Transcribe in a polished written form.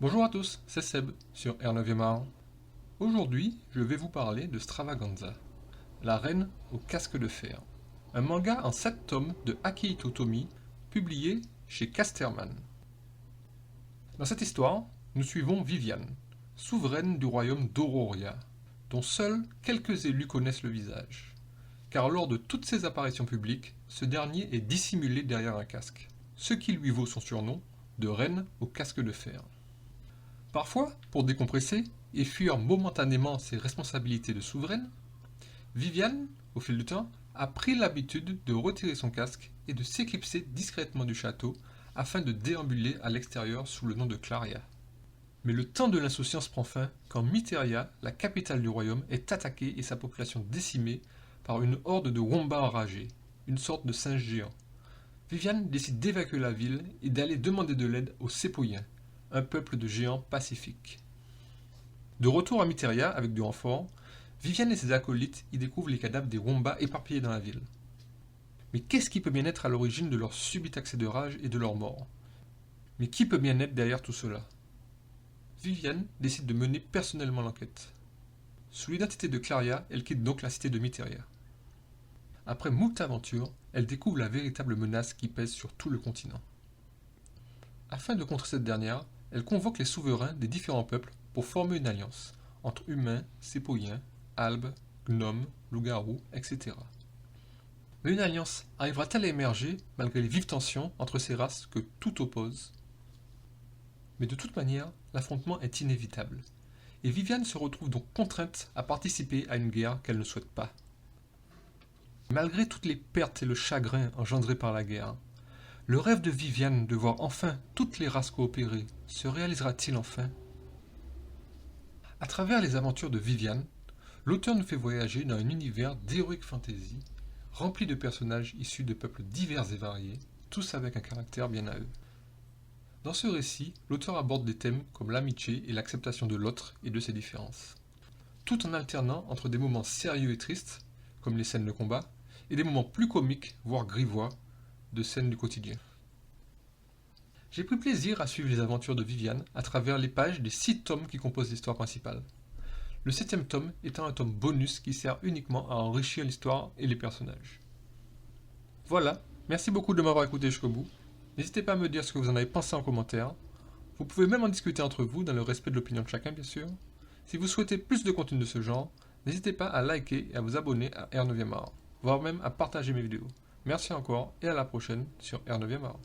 Bonjour à tous, c'est Seb sur R9e art. Aujourd'hui, je vais vous parler de Stravaganza, la reine au casque de fer, un manga en 7 tomes de Akihito Tomy, publié chez Casterman. Dans cette histoire, nous suivons Viviane, souveraine du royaume d'Auroria, dont seuls quelques élus connaissent le visage, car lors de toutes ses apparitions publiques, ce dernier est dissimulé derrière un casque, ce qui lui vaut son surnom de reine au casque de fer. Parfois, pour décompresser et fuir momentanément ses responsabilités de souveraine, Viviane, au fil du temps, a pris l'habitude de retirer son casque et de s'éclipser discrètement du château afin de déambuler à l'extérieur sous le nom de Claria. Mais le temps de l'insouciance prend fin quand Myteria, la capitale du royaume, est attaquée et sa population décimée par une horde de wombats enragés, une sorte de singes géants. Viviane décide d'évacuer la ville et d'aller demander de l'aide aux Sepoyens, un peuple de géants pacifiques. De retour à Myteria avec du renfort, Viviane et ses acolytes y découvrent les cadavres des wombats éparpillés dans la ville. Mais qu'est-ce qui peut bien être à l'origine de leur subit accès de rage et de leur mort? Mais qui peut bien être derrière tout cela? Viviane décide de mener personnellement l'enquête. Sous l'identité de Claria, elle quitte donc la cité de Myteria. Après moult aventures, elle découvre la véritable menace qui pèse sur tout le continent. Afin de contrer cette dernière, elle convoque les souverains des différents peuples pour former une alliance entre humains, sépoyens, albes, gnomes, loups-garous, etc. Mais une alliance arrivera-t-elle à émerger malgré les vives tensions entre ces races que tout oppose? Mais de toute manière, l'affrontement est inévitable, et Viviane se retrouve donc contrainte à participer à une guerre qu'elle ne souhaite pas. Malgré toutes les pertes et le chagrin engendrés par la guerre, le rêve de Viviane de voir enfin toutes les races coopérer se réalisera-t-il enfin? À travers les aventures de Viviane, l'auteur nous fait voyager dans un univers d'heroic fantasy rempli de personnages issus de peuples divers et variés, tous avec un caractère bien à eux. Dans ce récit, l'auteur aborde des thèmes comme l'amitié et l'acceptation de l'autre et de ses différences, tout en alternant entre des moments sérieux et tristes, comme les scènes de combat, et des moments plus comiques, voire grivois, de scènes du quotidien. J'ai pris plaisir à suivre les aventures de Viviane à travers les pages des 6 tomes qui composent l'histoire principale. Le 7e tome étant un tome bonus qui sert uniquement à enrichir l'histoire et les personnages. Voilà, merci beaucoup de m'avoir écouté jusqu'au bout. N'hésitez pas à me dire ce que vous en avez pensé en commentaire. Vous pouvez même en discuter entre vous dans le respect de l'opinion de chacun bien sûr. Si vous souhaitez plus de contenu de ce genre, n'hésitez pas à liker et à vous abonner à R9e art, voire même à partager mes vidéos. Merci encore et à la prochaine sur R9e art.